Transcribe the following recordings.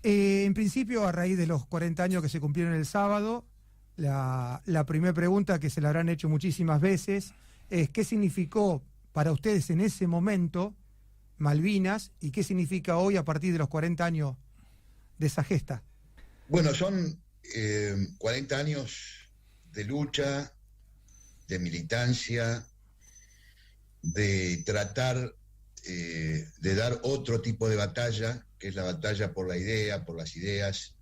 En principio, a raíz de los 40 años que se cumplieron el sábado, la primera pregunta que se la habrán hecho muchísimas veces es ¿qué significó para ustedes en ese momento Malvinas y qué significa hoy a partir de los 40 años de esa gesta? Bueno, son 40 años de lucha, de militancia, de tratar de dar otro tipo de batalla, que es la batalla por la idea, por las ideas,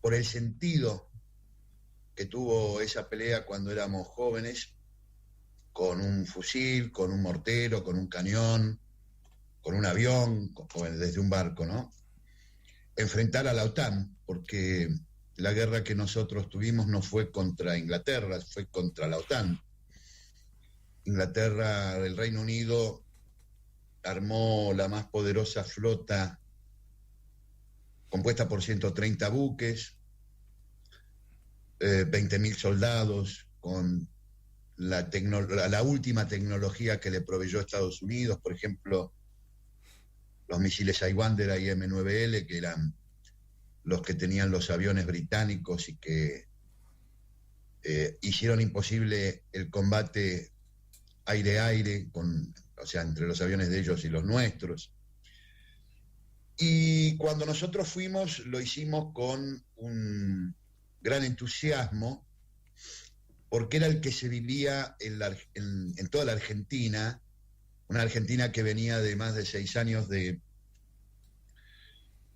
por el sentido que tuvo esa pelea cuando éramos jóvenes, con un fusil, con un mortero, con un cañón, con un avión, desde un barco, ¿no? Enfrentar a la OTAN, porque la guerra que nosotros tuvimos no fue contra Inglaterra, fue contra la OTAN. Inglaterra, el Reino Unido, armó la más poderosa flota compuesta por 130 buques, 20.000 soldados, con la última tecnología que le proveyó Estados Unidos, por ejemplo, los misiles Islander y M9L, que eran los que tenían los aviones británicos y que hicieron imposible el combate aire-aire, o sea, entre los aviones de ellos y los nuestros. Y cuando nosotros fuimos, lo hicimos con un gran entusiasmo, porque era el que se vivía en toda la Argentina, una Argentina que venía de más de 6 años de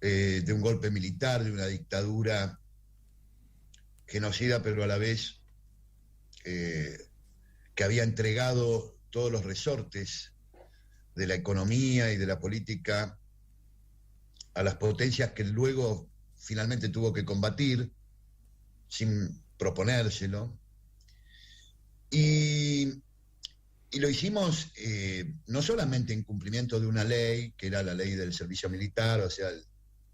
un golpe militar, de una dictadura genocida, pero a la vez que había entregado todos los resortes de la economía y de la política a las potencias que luego finalmente tuvo que combatir sin proponérselo. Y lo hicimos no solamente en cumplimiento de una ley, que era la ley del servicio militar, o sea,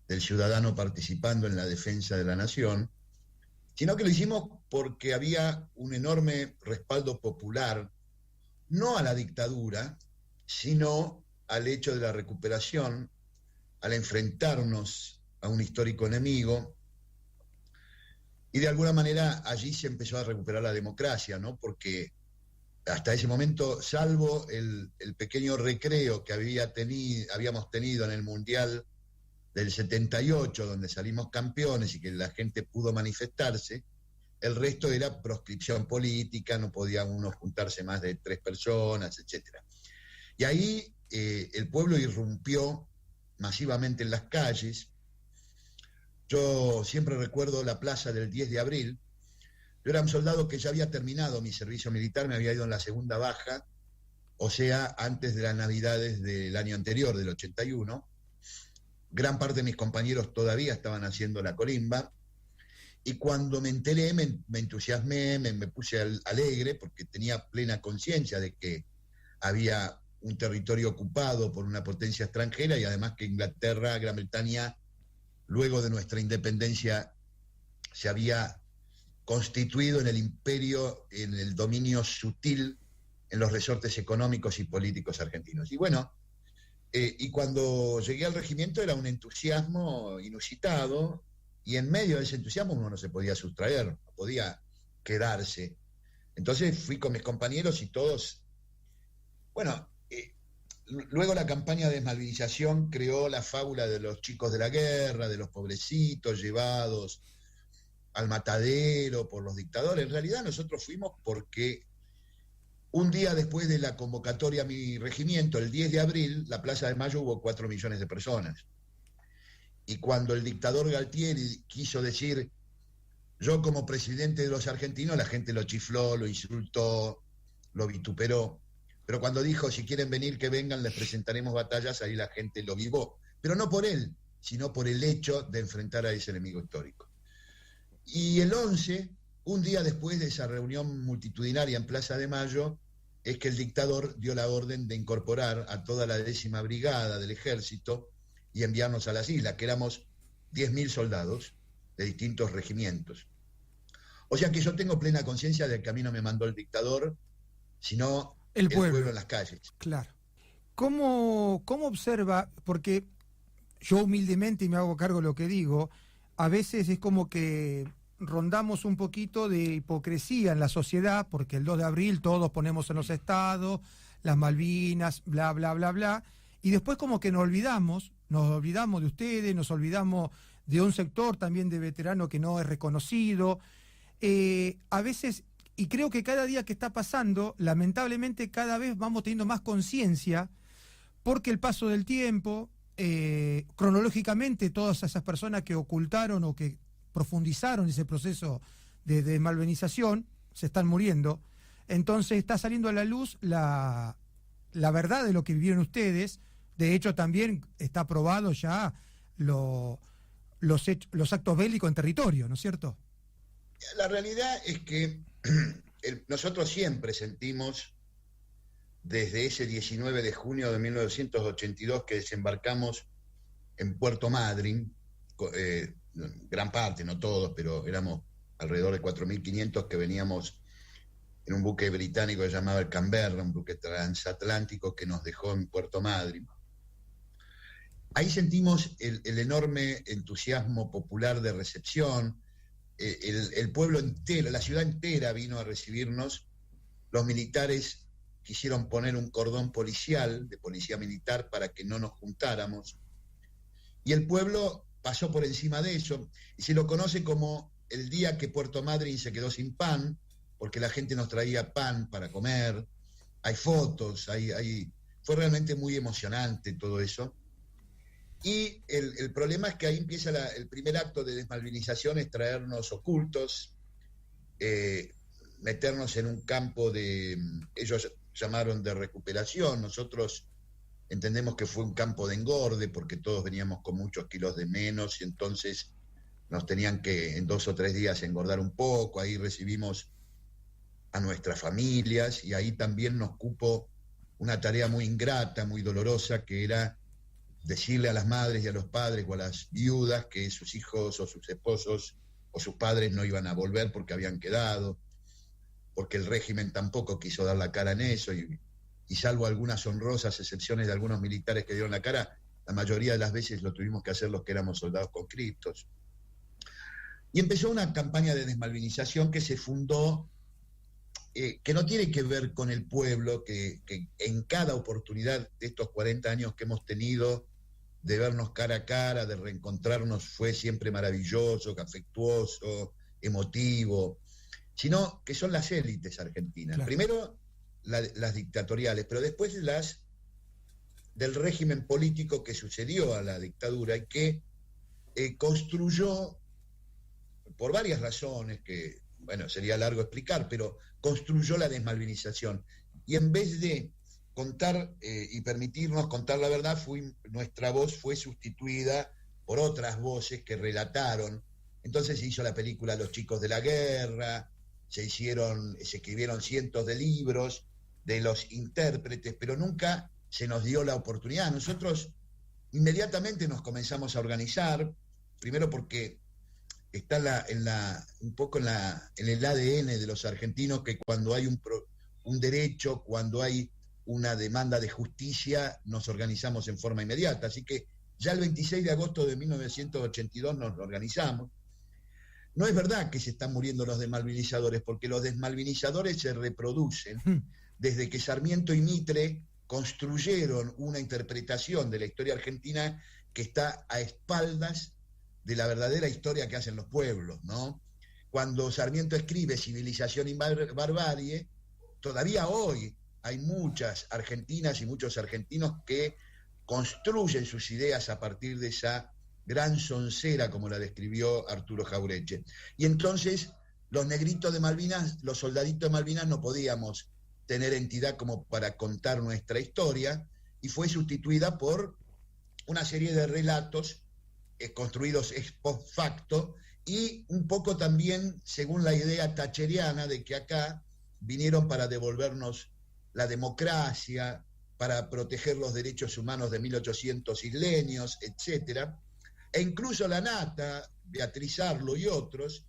del ciudadano participando en la defensa de la nación, sino que lo hicimos porque había un enorme respaldo popular, no a la dictadura, sino al hecho de la recuperación, al enfrentarnos a un histórico enemigo, y de alguna manera allí se empezó a recuperar la democracia, ¿no? Porque hasta ese momento, salvo el pequeño recreo que habíamos tenido en el Mundial del 78, donde salimos campeones y que la gente pudo manifestarse, el resto era proscripción política, no podía uno juntarse más de 3 personas, etc. Y ahí el pueblo irrumpió masivamente en las calles. Yo siempre recuerdo la plaza del 10 de abril. Yo era un soldado que ya había terminado mi servicio militar, me había ido en la segunda baja, o sea, antes de las Navidades del año anterior, del 81. Gran parte de mis compañeros todavía estaban haciendo la colimba, y cuando me enteré me entusiasmé, me puse alegre, porque tenía plena conciencia de que había un territorio ocupado por una potencia extranjera, y además que Inglaterra, Gran Bretaña, luego de nuestra independencia, se había constituido en el imperio, en el dominio sutil, en los resortes económicos y políticos argentinos. Y bueno, y cuando llegué al regimiento era un entusiasmo inusitado, y en medio de ese entusiasmo uno no se podía sustraer, no podía quedarse. Entonces fui con mis compañeros y todos... Bueno, luego la campaña de desmalvinización creó la fábula de los chicos de la guerra, de los pobrecitos llevados al matadero por los dictadores. En realidad nosotros fuimos porque un día después de la convocatoria a mi regimiento, el 10 de abril, la Plaza de Mayo hubo 4 millones de personas. Y cuando el dictador Galtieri quiso decir, yo como presidente de los argentinos, la gente lo chifló, lo insultó, lo vituperó. Pero cuando dijo, si quieren venir, que vengan, les presentaremos batallas, ahí la gente lo vivó. Pero no por él, sino por el hecho de enfrentar a ese enemigo histórico. Y el 11, un día después de esa reunión multitudinaria en Plaza de Mayo, es que el dictador dio la orden de incorporar a toda la 10ª Brigada del Ejército y enviarnos a las islas, que éramos 10.000 soldados de distintos regimientos. O sea que yo tengo plena conciencia de que a mí no me mandó el dictador, sino el pueblo en las calles. Claro. ¿Cómo observa? Porque yo humildemente, y me hago cargo de lo que digo, a veces es como que rondamos un poquito de hipocresía en la sociedad, porque el 2 de abril todos ponemos en los estados, las Malvinas, bla, bla, bla, bla, y después como que nos olvidamos de ustedes, nos olvidamos de un sector también de veterano que no es reconocido. A veces, y creo que cada día que está pasando, lamentablemente cada vez vamos teniendo más conciencia, porque el paso del tiempo, cronológicamente todas esas personas que ocultaron o que profundizaron ese proceso de desmalvinización se están muriendo. Entonces está saliendo a la luz la verdad de lo que vivieron ustedes. De hecho, también está probado ya los actos bélicos en territorio, ¿no es cierto? La realidad es que nosotros siempre sentimos, desde ese 19 de junio de 1982 que desembarcamos en Puerto Madryn, gran parte, no todos, pero éramos alrededor de 4.500 que veníamos en un buque británico que se llamaba el Canberra, un buque transatlántico que nos dejó en Puerto Madryn. Ahí sentimos el enorme entusiasmo popular de recepción, el pueblo entero, la ciudad entera vino a recibirnos. Los militares quisieron poner un cordón policial, de policía militar, para que no nos juntáramos. Y el pueblo pasó por encima de eso, y se lo conoce como el día que Puerto Madryn se quedó sin pan, porque la gente nos traía pan para comer. Hay fotos, fue realmente muy emocionante todo eso. Y el problema es que ahí empieza el primer acto de desmalvinización, es traernos ocultos, meternos en un campo ellos llamaron de recuperación, nosotros entendemos que fue un campo de engorde, porque todos veníamos con muchos kilos de menos, y entonces nos tenían que en 2 o 3 días engordar un poco. Ahí recibimos a nuestras familias, y ahí también nos cupo una tarea muy ingrata, muy dolorosa, que era decirle a las madres y a los padres o a las viudas que sus hijos o sus esposos o sus padres no iban a volver porque habían quedado, porque el régimen tampoco quiso dar la cara en eso, y salvo algunas honrosas excepciones de algunos militares que dieron la cara, la mayoría de las veces lo tuvimos que hacer los que éramos soldados conscriptos. Y empezó una campaña de desmalvinización que se fundó, que no tiene que ver con el pueblo, que en cada oportunidad de estos 40 años que hemos tenido de vernos cara a cara, de reencontrarnos, fue siempre maravilloso, afectuoso, emotivo, sino que son las élites argentinas. Claro. Primero las dictatoriales, pero después las del régimen político que sucedió a la dictadura, y que construyó, por varias razones que, bueno, sería largo explicar, pero construyó la desmalvinización. Y en vez de contar y permitirnos contar la verdad, nuestra voz fue sustituida por otras voces que relataron. Entonces se hizo la película Los chicos de la guerra, se escribieron cientos de libros de los intérpretes, pero nunca se nos dio la oportunidad. Nosotros inmediatamente nos comenzamos a organizar, primero porque está un poco en el ADN de los argentinos, que cuando hay un derecho, cuando hay una demanda de justicia, nos organizamos en forma inmediata. Así que ya el 26 de agosto de 1982 nos organizamos. No es verdad que se están muriendo los desmalvinizadores, porque los desmalvinizadores se reproducen desde que Sarmiento y Mitre construyeron una interpretación de la historia argentina que está a espaldas de la verdadera historia que hacen los pueblos, ¿no? Cuando Sarmiento escribe Civilización y Barbarie, todavía hoy hay muchas argentinas y muchos argentinos que construyen sus ideas a partir de esa gran soncera, como la describió Arturo Jauretche. Y entonces los negritos de Malvinas, los soldaditos de Malvinas, no podíamos tener entidad como para contar nuestra historia, y fue sustituida por una serie de relatos construidos ex post facto, y un poco también según la idea thatcheriana de que acá vinieron para devolvernos la democracia, para proteger los derechos humanos de 1800 isleños, etcétera. E incluso la Nata, Beatriz Arlo y otros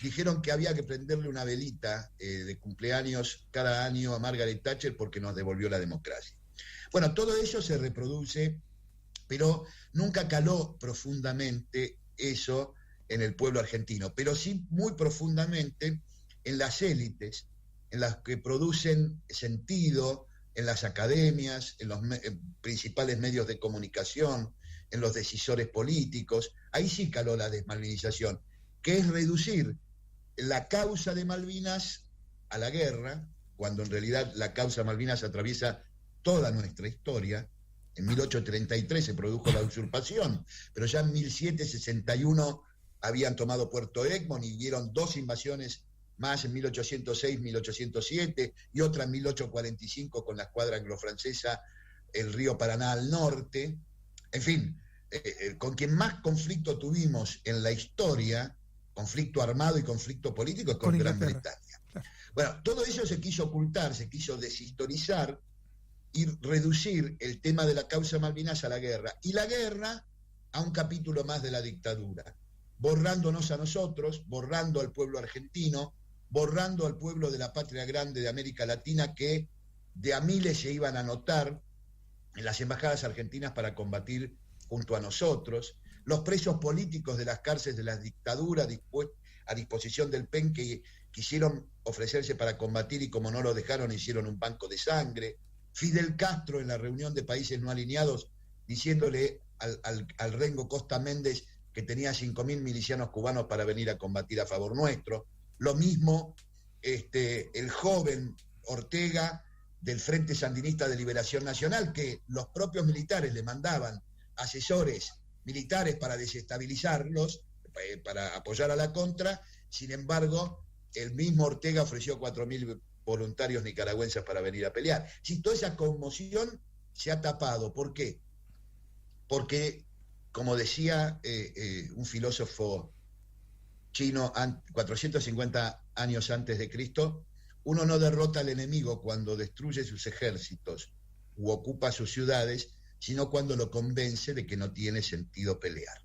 dijeron que había que prenderle una velita de cumpleaños cada año a Margaret Thatcher porque nos devolvió la democracia. Bueno, todo eso se reproduce pero nunca caló profundamente eso en el pueblo argentino, pero sí muy profundamente en las élites, en las que producen sentido, en las academias, en los principales medios de comunicación, en los decisores políticos. Ahí sí caló la desmalvinización, que es reducir la causa de Malvinas a la guerra, cuando en realidad la causa Malvinas atraviesa toda nuestra historia. En 1833 se produjo la usurpación, pero ya en 1761 habían tomado Puerto Egmont y vieron 2 invasiones más en 1806, 1807 y otra en 1845 con la escuadra anglo-francesa, el río Paraná al norte. En fin, con quien más conflicto tuvimos en la historia, conflicto armado y conflicto político, es con Gran Bretaña. Claro. Bueno, todo eso se quiso ocultar, se quiso deshistorizar y reducir el tema de la causa Malvinas a la guerra, y la guerra a un capítulo más de la dictadura, borrándonos a nosotros, borrando al pueblo argentino, borrando al pueblo de la patria grande de América Latina, que de a miles se iban a anotar en las embajadas argentinas para combatir junto a nosotros, los presos políticos de las cárceles de la dictadura a disposición del PEN, que quisieron ofrecerse para combatir y como no lo dejaron hicieron un banco de sangre, Fidel Castro en la reunión de países no alineados diciéndole al Rengo Costa Méndez que tenía 5.000 milicianos cubanos para venir a combatir a favor nuestro. Lo mismo el joven Ortega del Frente Sandinista de Liberación Nacional, que los propios militares le mandaban asesores militares para desestabilizarlos, para apoyar a la contra. Sin embargo, el mismo Ortega ofreció 4.000 voluntarios nicaragüenses para venir a pelear. Si toda esa conmoción se ha tapado, ¿por qué? Porque, como decía un filósofo chino 450 años antes de Cristo, uno no derrota al enemigo cuando destruye sus ejércitos u ocupa sus ciudades, sino cuando lo convence de que no tiene sentido pelear.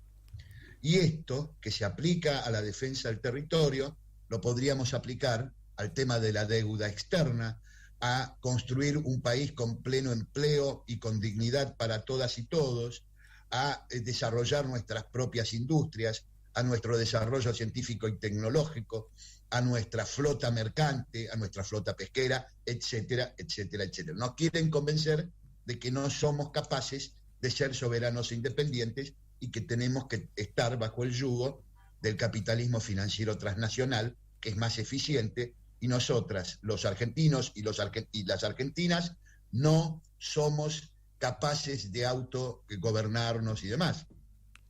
Y esto, que se aplica a la defensa del territorio, lo podríamos aplicar al tema de la deuda externa, a construir un país con pleno empleo y con dignidad para todas y todos, a desarrollar nuestras propias industrias, a nuestro desarrollo científico y tecnológico, a nuestra flota mercante, a nuestra flota pesquera, etcétera, etcétera, etcétera. Nos quieren convencer de que no somos capaces de ser soberanos e independientes y que tenemos que estar bajo el yugo del capitalismo financiero transnacional, que es más eficiente, y nosotras, los argentinos y las argentinas, no somos capaces de autogobernarnos y demás.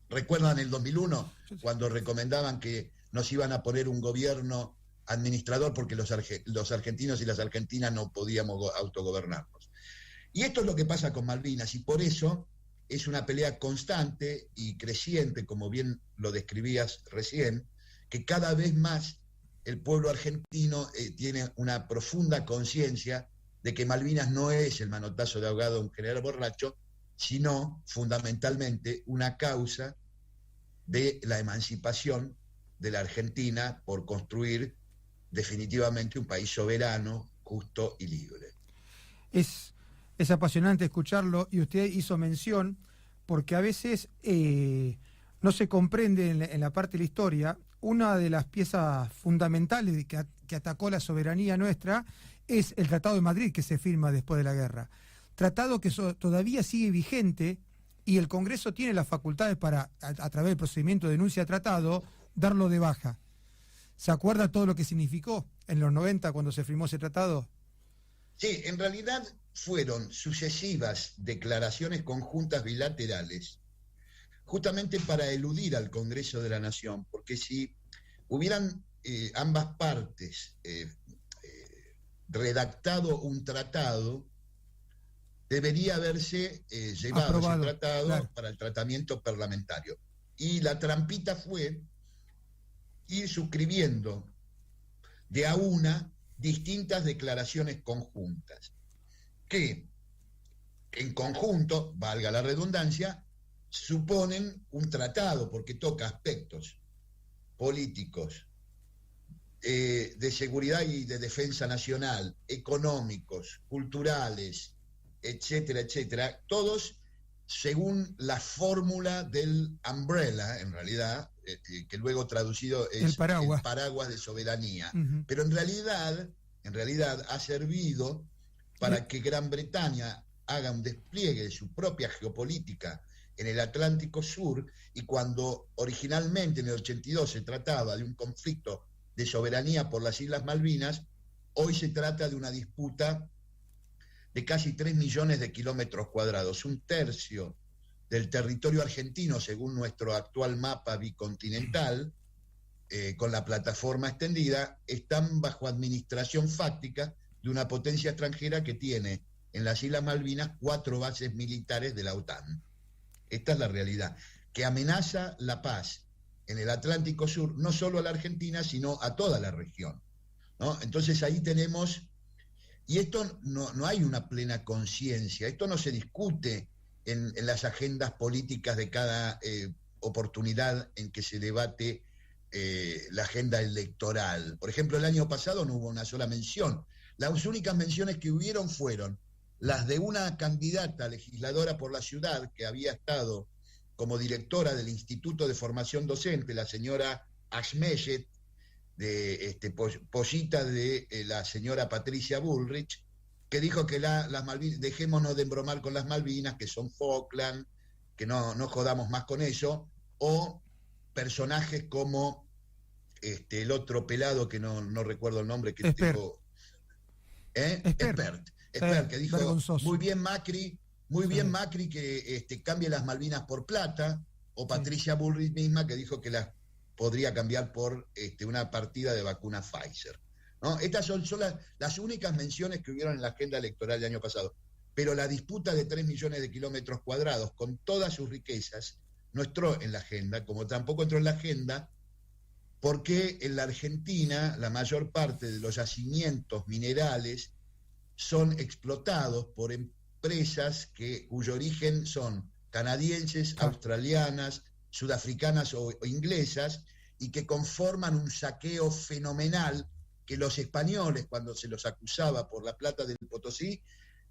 ¿Recuerdan el 2001, cuando recomendaban que nos iban a poner un gobierno administrador porque los argentinos y las argentinas no podíamos autogobernarnos? Y esto es lo que pasa con Malvinas, y por eso es una pelea constante y creciente, como bien lo describías recién, que cada vez más el pueblo argentino tiene una profunda conciencia de que Malvinas no es el manotazo de ahogado de un general borracho, sino fundamentalmente una causa de la emancipación de la Argentina por construir definitivamente un país soberano, justo y libre. Es apasionante escucharlo, y usted hizo mención, porque a veces no se comprende en la parte de la historia. Una de las piezas fundamentales que atacó la soberanía nuestra es el Tratado de Madrid, que se firma después de la guerra. Tratado que todavía sigue vigente, y el Congreso tiene las facultades para, a través del procedimiento de denuncia de tratado, darlo de baja. ¿Se acuerda todo lo que significó en los 90 cuando se firmó ese tratado? Sí, en realidad fueron sucesivas declaraciones conjuntas bilaterales, justamente para eludir al Congreso de la Nación, porque si hubieran ambas partes redactado un tratado, debería haberse llevado aprobado ese tratado, claro, para el tratamiento parlamentario. Y la trampita fue ir suscribiendo de a una distintas declaraciones conjuntas, que en conjunto, valga la redundancia, suponen un tratado, porque toca aspectos políticos, de seguridad y de defensa nacional, económicos, culturales, etcétera, etcétera, todos según la fórmula del umbrella, en realidad, que luego traducido es el paraguas de soberanía. Uh-huh. Pero en realidad ha servido para que Gran Bretaña haga un despliegue de su propia geopolítica en el Atlántico Sur, y cuando originalmente en el 82 se trataba de un conflicto de soberanía por las Islas Malvinas, hoy se trata de una disputa de casi 3 millones de kilómetros cuadrados, un tercio del territorio argentino según nuestro actual mapa bicontinental, con la plataforma extendida, están bajo administración fáctica de una potencia extranjera que tiene en las Islas Malvinas 4 bases militares de la OTAN. Esta es la realidad, que amenaza la paz en el Atlántico Sur, no solo a la Argentina, sino a toda la región, ¿no? Entonces ahí tenemos, y esto no hay una plena conciencia, esto no se discute en las agendas políticas de cada oportunidad en que se debate la agenda electoral. Por ejemplo, el año pasado no hubo una sola mención. Las únicas menciones que hubieron fueron las de una candidata legisladora por la ciudad que había estado como directora del Instituto de Formación Docente, la señora Ashmeyet, pollita de la señora Patricia Bullrich, que dijo que las Malvinas, dejémonos de embromar con las Malvinas, que son Falkland, que no jodamos más con eso, o personajes como el otro pelado, que no recuerdo el nombre, que dijo... Espert, que dijo, vergonzoso. Muy bien Macri que cambie las Malvinas por plata, o Patricia Bullrich misma, que dijo que las podría cambiar por una partida de vacuna Pfizer, ¿no? Estas son las únicas menciones que hubieron en la agenda electoral del año pasado. Pero la disputa de 3 millones de kilómetros cuadrados, con todas sus riquezas, no entró en la agenda, como tampoco entró en la agenda porque en la Argentina la mayor parte de los yacimientos minerales son explotados por empresas cuyo origen son canadienses, australianas, sudafricanas o inglesas, y que conforman un saqueo fenomenal que los españoles, cuando se los acusaba por la plata del Potosí,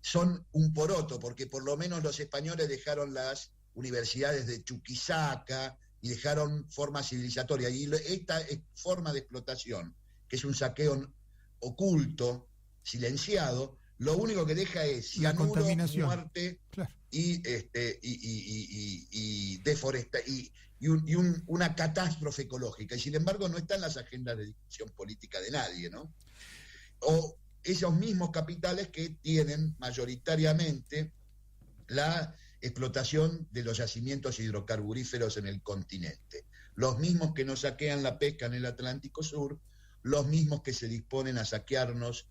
son un poroto, porque por lo menos los españoles dejaron las universidades de Chuquisaca y dejaron forma civilizatoria. Y esta forma de explotación, que es un saqueo oculto, silenciado, lo único que deja es cianuro, muerte, claro, y una catástrofe ecológica. Y sin embargo no está en las agendas de discusión política de nadie, ¿no? O esos mismos capitales que tienen mayoritariamente la explotación de los yacimientos hidrocarburíferos en el continente. Los mismos que nos saquean la pesca en el Atlántico Sur, los mismos que se disponen a saquearnos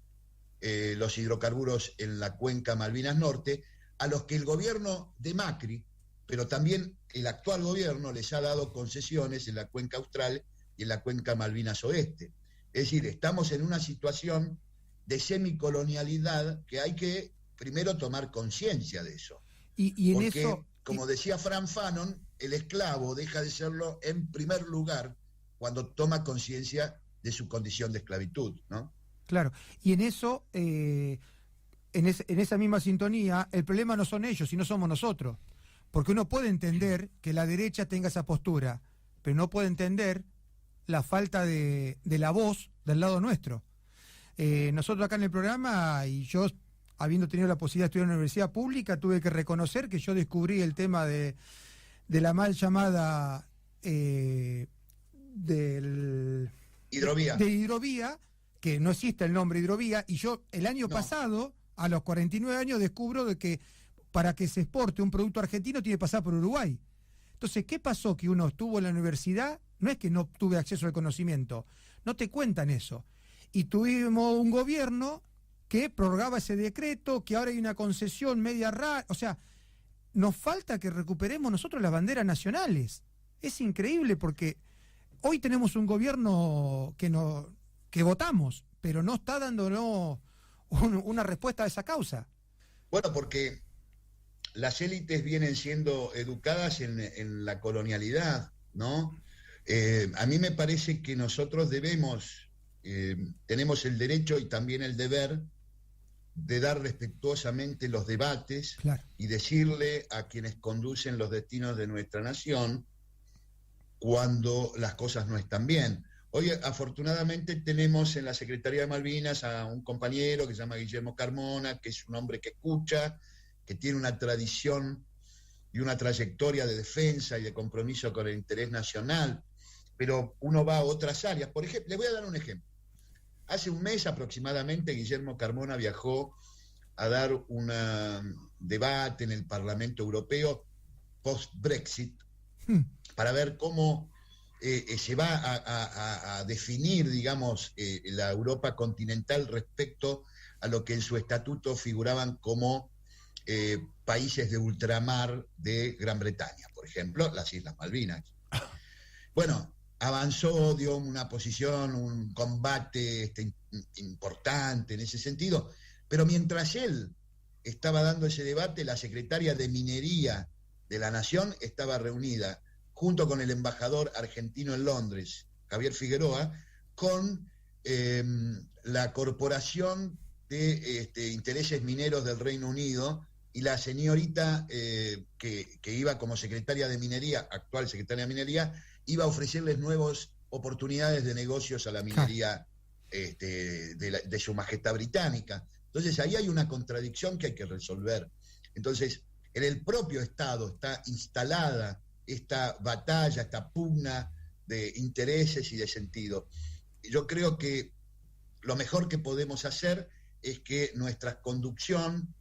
los hidrocarburos en la cuenca Malvinas Norte, a los que el gobierno de Macri, pero también el actual gobierno, les ha dado concesiones en la cuenca austral y en la cuenca Malvinas Oeste. Es decir, estamos en una situación de semicolonialidad que hay que primero tomar conciencia de eso. Y en porque, eso, como decía Frank Fanon, el esclavo deja de serlo en primer lugar cuando toma conciencia de su condición de esclavitud, ¿no? Claro, y en eso, en esa misma sintonía, el problema no son ellos, sino somos nosotros. Porque uno puede entender que la derecha tenga esa postura, pero no puede entender la falta de la voz del lado nuestro. Nosotros acá en el programa, y yo, habiendo tenido la posibilidad de estudiar en una universidad pública, tuve que reconocer que yo descubrí el tema de la mal llamada hidrovía, que no existe el nombre hidrovía, y yo el año pasado, a los 49 años, descubro de que para que se exporte un producto argentino tiene que pasar por Uruguay. Entonces, ¿qué pasó? Que uno estuvo en la universidad, no es que no tuve acceso al conocimiento, no te cuentan eso. Y tuvimos un gobierno que prorrogaba ese decreto, que ahora hay una concesión media rara, o sea, nos falta que recuperemos nosotros las banderas nacionales. Es increíble porque hoy tenemos un gobierno que votamos, pero no está dándonos una respuesta a esa causa. Bueno, porque las élites vienen siendo educadas en la colonialidad, ¿no? A mí me parece que nosotros tenemos el derecho y también el deber de dar respetuosamente los debates, claro, y decirle a quienes conducen los destinos de nuestra nación cuando las cosas no están bien. Hoy, afortunadamente, tenemos en la Secretaría de Malvinas a un compañero que se llama Guillermo Carmona, que es un hombre que escucha, que tiene una tradición y una trayectoria de defensa y de compromiso con el interés nacional, pero uno va a otras áreas. Por ejemplo, les voy a dar un ejemplo. Hace un mes aproximadamente, Guillermo Carmona viajó a dar un debate en el Parlamento Europeo post-Brexit para ver cómo se va a definir, digamos, la Europa continental respecto a lo que en su estatuto figuraban como países de ultramar de Gran Bretaña, por ejemplo, las Islas Malvinas. Bueno, avanzó, dio una posición, un combate importante en ese sentido, pero mientras él estaba dando ese debate, la secretaria de Minería de la Nación estaba reunida junto con el embajador argentino en Londres, Javier Figueroa, con la Corporación de Intereses Mineros del Reino Unido, y la señorita que iba como secretaria de Minería, actual secretaria de Minería, iba a ofrecerles nuevas oportunidades de negocios a la minería de su majestad británica. Entonces ahí hay una contradicción que hay que resolver. Entonces, en el propio Estado está instalada esta batalla, esta pugna de intereses y de sentido. Yo creo que lo mejor que podemos hacer es que nuestra conducción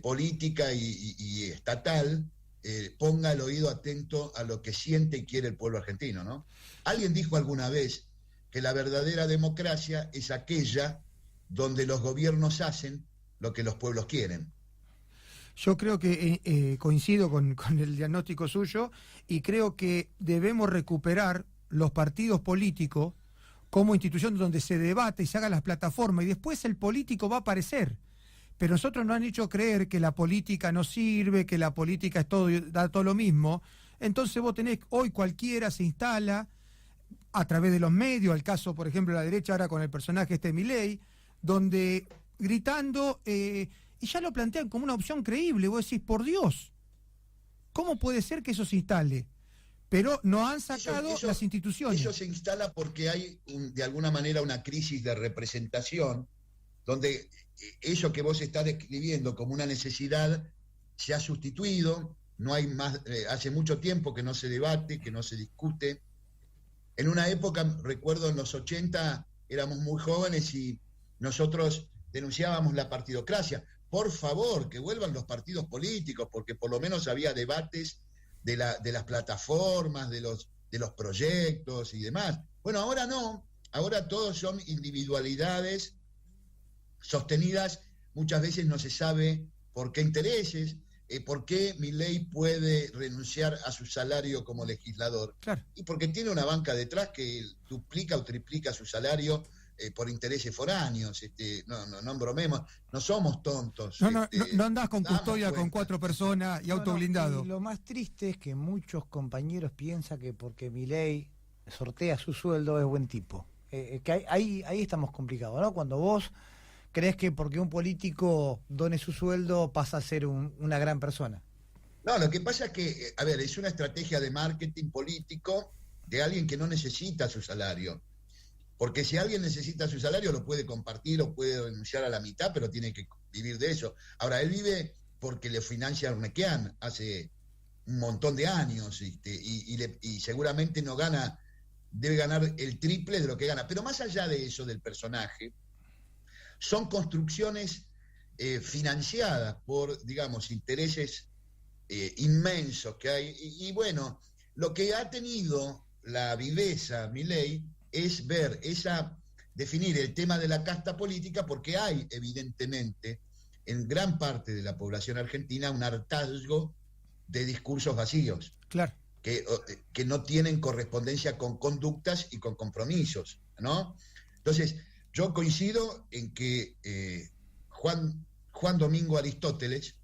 política y estatal ponga el oído atento a lo que siente y quiere el pueblo argentino, ¿no? Alguien dijo alguna vez que la verdadera democracia es aquella donde los gobiernos hacen lo que los pueblos quieren. Yo creo que coincido con el diagnóstico suyo, y creo que debemos recuperar los partidos políticos como institución donde se debate y se hagan las plataformas, y después el político va a aparecer. Pero nosotros nos han hecho creer que la política no sirve, que la política es todo, da todo lo mismo. Entonces vos tenés, hoy cualquiera se instala a través de los medios, el caso, por ejemplo, de la derecha ahora con el personaje Milei, donde gritando, y ya lo plantean como una opción creíble. Vos decís, por Dios, ¿cómo puede ser que eso se instale? Pero no han sacado las instituciones. Eso se instala porque hay, de alguna manera, una crisis de representación, donde eso que vos estás describiendo como una necesidad se ha sustituido. No hay más, hace mucho tiempo que no se debate, que no se discute. En una época, recuerdo en los 80, éramos muy jóvenes y nosotros denunciábamos la partidocracia. Por favor, que vuelvan los partidos políticos, porque por lo menos había debates de las plataformas, de los proyectos y demás. Bueno, ahora no, ahora todos son individualidades sostenidas, muchas veces no se sabe por qué intereses, por qué Milei puede renunciar a su salario como legislador. Claro. Y porque tiene una banca detrás que duplica o triplica su salario por intereses foráneos. No bromemos, no somos tontos. No andás con custodia con 4 personas y auto blindado. Y lo más triste es que muchos compañeros piensan que porque Milei sortea su sueldo es buen tipo. Que ahí estamos complicados, ¿no? Cuando vos crees que porque un político done su sueldo pasa a ser una gran persona. No, lo que pasa es que, a ver, es una estrategia de marketing político de alguien que no necesita su salario. Porque si alguien necesita su salario, lo puede compartir o puede renunciar a la mitad, pero tiene que vivir de eso. Ahora, él vive porque le financia Urnequian hace un montón de años, y seguramente no gana, debe ganar el triple de lo que gana. Pero más allá de eso, del personaje, son construcciones financiadas por, digamos, intereses inmensos que hay. Y bueno, lo que ha tenido la viveza Milei es definir el tema de la casta política, porque hay evidentemente en gran parte de la población argentina un hartazgo de discursos vacíos, claro, que no tienen correspondencia con conductas y con compromisos, ¿no? Entonces, yo coincido en que Juan Domingo Aristóteles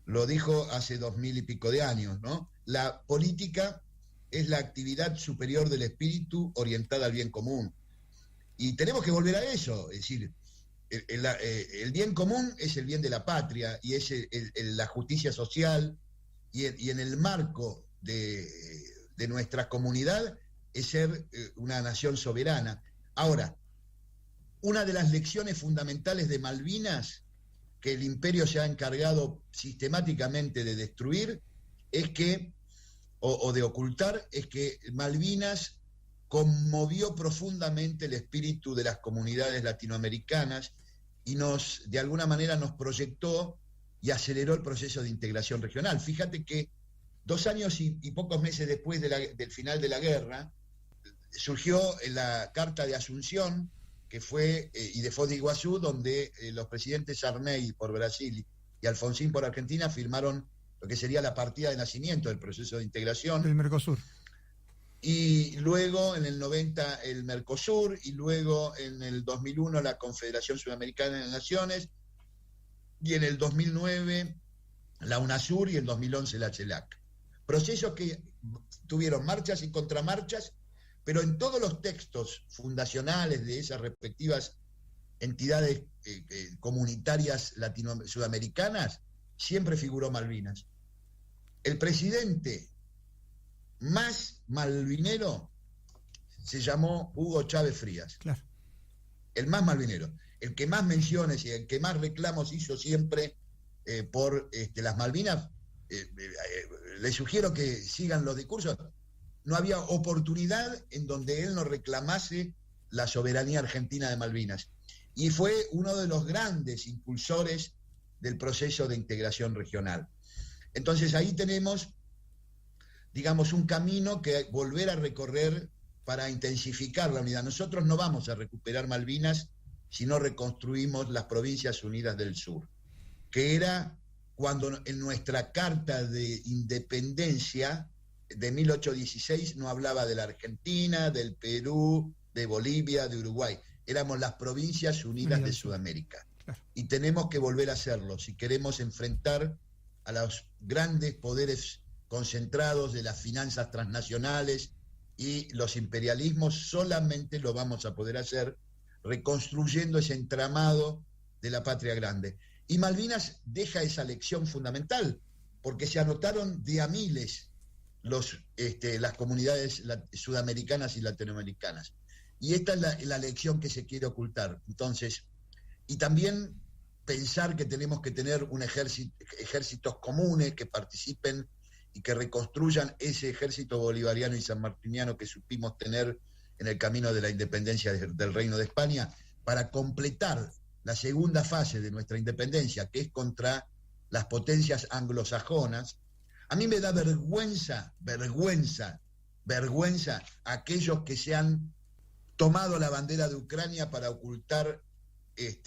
lo dijo hace 2000 y pico de años, ¿no? La política es la actividad superior del espíritu orientada al bien común. Y tenemos que volver a eso, es decir, el bien común es el bien de la patria y es la justicia social y en el marco de nuestra comunidad es ser una nación soberana. Ahora, una de las lecciones fundamentales de Malvinas que el imperio se ha encargado sistemáticamente de destruir es que, o de ocultar, es que Malvinas conmovió profundamente el espíritu de las comunidades latinoamericanas y de alguna manera nos proyectó y aceleró el proceso de integración regional. Fíjate que 2 años y pocos meses después del final de la guerra, surgió la Carta de Asunción, que fue, y de Foz de Iguazú, donde los presidentes Sarney por Brasil y Alfonsín por Argentina firmaron lo que sería la partida de nacimiento del proceso de integración. Del Mercosur. Y luego en el 90 el Mercosur, y luego en el 2001 la Confederación Sudamericana de Naciones, y en el 2009 la UNASUR y en 2011 la CELAC. Procesos que tuvieron marchas y contramarchas, pero en todos los textos fundacionales de esas respectivas entidades comunitarias sudamericanas siempre figuró Malvinas. El presidente más malvinero se llamó Hugo Chávez Frías. Claro. El más malvinero, el que más menciones y el que más reclamos hizo siempre por las Malvinas. Les sugiero que sigan los discursos. No había oportunidad en donde él no reclamase la soberanía argentina de Malvinas. Y fue uno de los grandes impulsores del proceso de integración regional. Entonces ahí tenemos, digamos, un camino que volver a recorrer para intensificar la unidad. Nosotros no vamos a recuperar Malvinas si no reconstruimos las Provincias Unidas del Sur, que era cuando en nuestra Carta de Independencia de 1816 no hablaba de la Argentina, del Perú, de Bolivia, de Uruguay. Éramos las Provincias Unidas de Sudamérica. Claro. Y tenemos que volver a hacerlo si queremos enfrentar a los grandes poderes concentrados de las finanzas transnacionales y los imperialismos. Solamente lo vamos a poder hacer reconstruyendo ese entramado de la patria grande. Y Malvinas deja esa lección fundamental, porque se anotaron de a miles las comunidades sudamericanas y latinoamericanas. Y esta es la lección que se quiere ocultar. Entonces, y también pensar que tenemos que tener ejércitos comunes que participen y que reconstruyan ese ejército bolivariano y sanmartiniano que supimos tener en el camino de la independencia del Reino de España, para completar la segunda fase de nuestra independencia, que es contra las potencias anglosajonas. A mí me da vergüenza aquellos que se han tomado la bandera de Ucrania para ocultar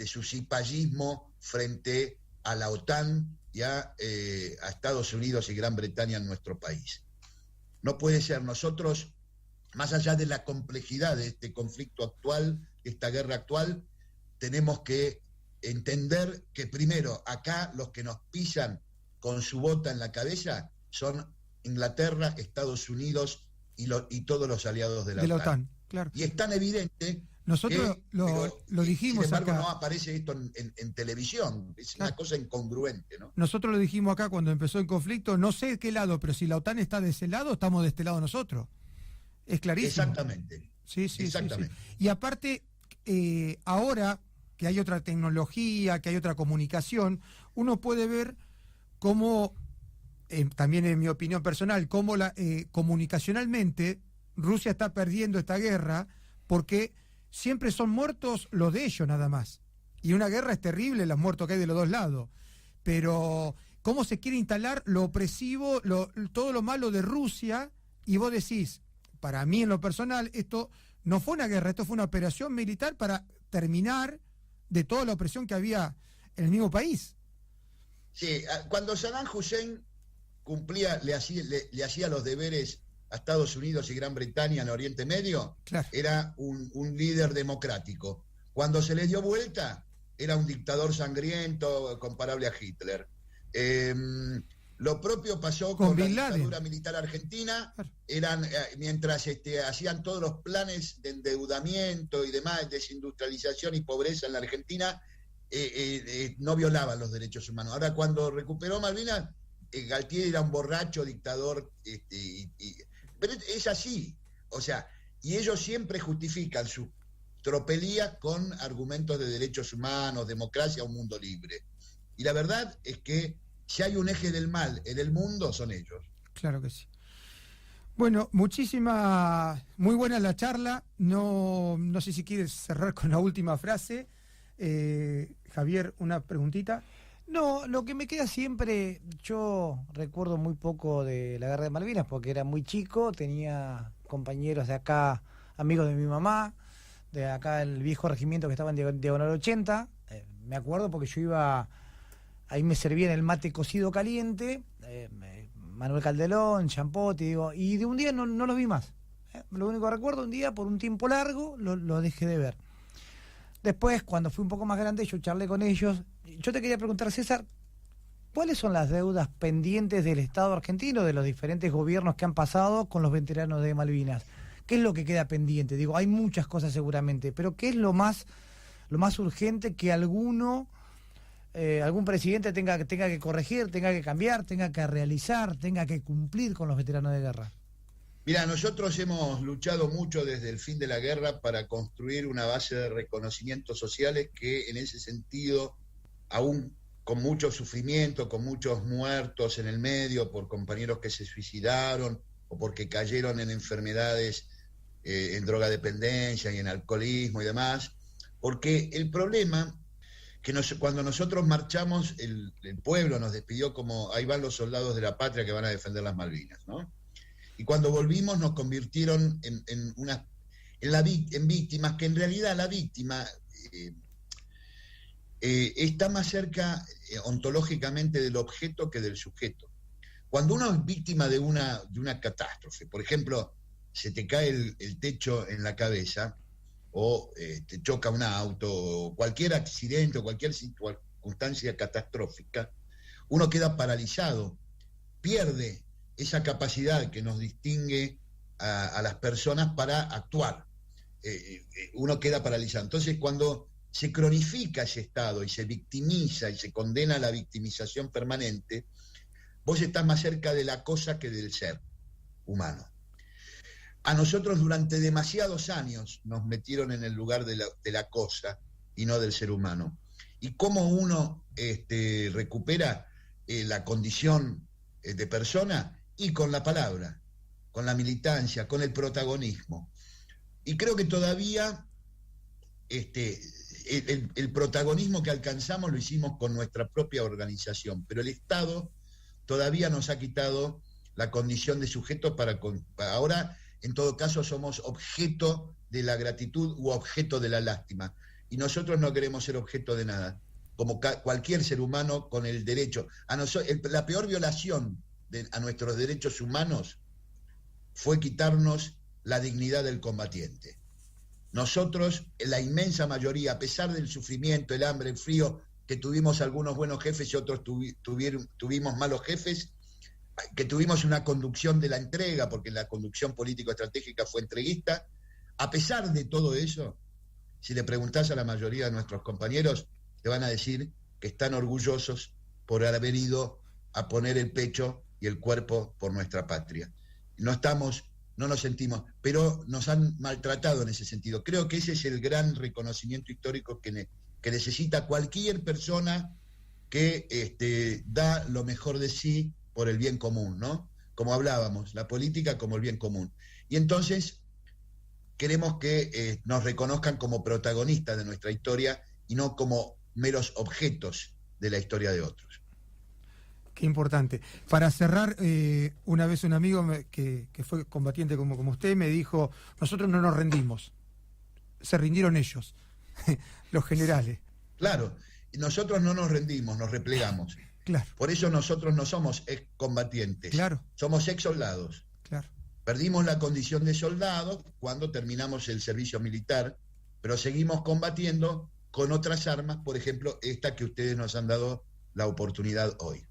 su cipallismo frente a la OTAN y a Estados Unidos y Gran Bretaña en nuestro país. No puede ser. Nosotros, más allá de la complejidad de este conflicto actual, esta guerra actual, tenemos que entender que primero acá los que nos pisan con su bota en la cabeza son Inglaterra, Estados Unidos y todos los aliados de la OTAN. Claro. Y es tan evidente. Nosotros lo dijimos sin embargo, acá. No aparece esto en televisión. Es una cosa incongruente, ¿no? Nosotros lo dijimos acá cuando empezó el conflicto. No sé de qué lado, pero si la OTAN está de ese lado, estamos de este lado nosotros. Es clarísimo. Exactamente. Sí. Y aparte, ahora que hay otra tecnología, que hay otra comunicación, uno puede ver cómo, también en mi opinión personal, cómo comunicacionalmente Rusia está perdiendo esta guerra, porque siempre son muertos los de ellos nada más. Y una guerra es terrible, los muertos que hay de los dos lados. Pero cómo se quiere instalar lo opresivo, todo lo malo de Rusia, y vos decís, para mí en lo personal, esto no fue una guerra, esto fue una operación militar para terminar de toda la opresión que había en el mismo país. Sí, cuando Saddam Hussein le hacía los deberes a Estados Unidos y Gran Bretaña en Oriente Medio, claro, era un líder democrático. Cuando se le dio vuelta, era un dictador sangriento comparable a Hitler. Lo propio pasó con la dictadura militar argentina. Mientras hacían todos los planes de endeudamiento y demás, desindustrialización y pobreza en la Argentina, no violaban los derechos humanos. Ahora, cuando recuperó Malvinas, Galtieri era un borracho, dictador, pero es así. O sea, y ellos siempre justifican su tropelía con argumentos de derechos humanos, democracia, un mundo libre. Y la verdad es que si hay un eje del mal en el mundo, son ellos. Claro que sí. Bueno, muy buena la charla. No sé si quieres cerrar con la última frase. Javier, una preguntita. No, lo que me queda siempre, yo recuerdo muy poco de la Guerra de Malvinas porque era muy chico, tenía compañeros de acá, amigos de mi mamá, de acá el viejo regimiento que estaba en Diagonal 80, me acuerdo porque yo iba, ahí me servían el mate cocido caliente, Manuel Calderón, Champotti, digo, y de un día no los vi más. Lo único que recuerdo, un día por un tiempo largo lo dejé de ver. Después, cuando fui un poco más grande, yo charlé con ellos. Yo te quería preguntar, César, ¿cuáles son las deudas pendientes del Estado argentino, de los diferentes gobiernos que han pasado con los veteranos de Malvinas? ¿Qué es lo que queda pendiente? Digo, hay muchas cosas seguramente, pero ¿qué es lo más urgente que algún presidente tenga que corregir, tenga que cambiar, tenga que realizar, tenga que cumplir con los veteranos de guerra? Mira, nosotros hemos luchado mucho desde el fin de la guerra para construir una base de reconocimientos sociales que en ese sentido, aún con mucho sufrimiento, con muchos muertos en el medio por compañeros que se suicidaron o porque cayeron en enfermedades, en drogadependencia y en alcoholismo y demás, porque el problema que cuando nosotros marchamos, el pueblo nos despidió como ahí van los soldados de la patria que van a defender las Malvinas, ¿no? Y cuando volvimos nos convirtieron en víctimas, que en realidad la víctima está más cerca ontológicamente del objeto que del sujeto. Cuando uno es víctima de una catástrofe, por ejemplo, se te cae el techo en la cabeza, o te choca un auto, o cualquier accidente, o cualquier circunstancia catastrófica, uno queda paralizado, pierde esa capacidad que nos distingue a las personas para actuar. Uno queda paralizado. Entonces, cuando se cronifica ese estado y se victimiza y se condena a la victimización permanente, vos estás más cerca de la cosa que del ser humano. A nosotros durante demasiados años nos metieron en el lugar de la cosa y no del ser humano. Y cómo uno recupera la condición de persona, y con la palabra, con la militancia, con el protagonismo. Y creo que todavía el protagonismo que alcanzamos lo hicimos con nuestra propia organización, pero el Estado todavía nos ha quitado la condición de sujeto ahora, en todo caso, somos objeto de la gratitud u objeto de la lástima. Y nosotros no queremos ser objeto de nada, como cualquier ser humano con el derecho. La peor violación a nuestros derechos humanos fue quitarnos la dignidad del combatiente. Nosotros, la inmensa mayoría, a pesar del sufrimiento, el hambre, el frío, que tuvimos algunos buenos jefes y otros tuvimos malos jefes, que tuvimos una conducción de la entrega, porque la conducción político-estratégica fue entreguista, a pesar de todo eso, si le preguntás a la mayoría de nuestros compañeros, te van a decir que están orgullosos por haber ido a poner el pecho y el cuerpo por nuestra patria. No nos sentimos, pero nos han maltratado en ese sentido. Creo que ese es el gran reconocimiento histórico que necesita cualquier persona que da lo mejor de sí por el bien común, ¿no? Como hablábamos, la política como el bien común. Y entonces queremos que nos reconozcan como protagonistas de nuestra historia y no como meros objetos de la historia de otros. Qué importante. Para cerrar, una vez un amigo que fue combatiente como usted me dijo, nosotros no nos rendimos, se rindieron ellos, los generales. Claro, nosotros no nos rendimos, nos replegamos. Claro. Por eso nosotros no somos excombatientes, claro. Somos exsoldados. Claro. Perdimos la condición de soldados cuando terminamos el servicio militar, pero seguimos combatiendo con otras armas, por ejemplo, esta que ustedes nos han dado la oportunidad hoy.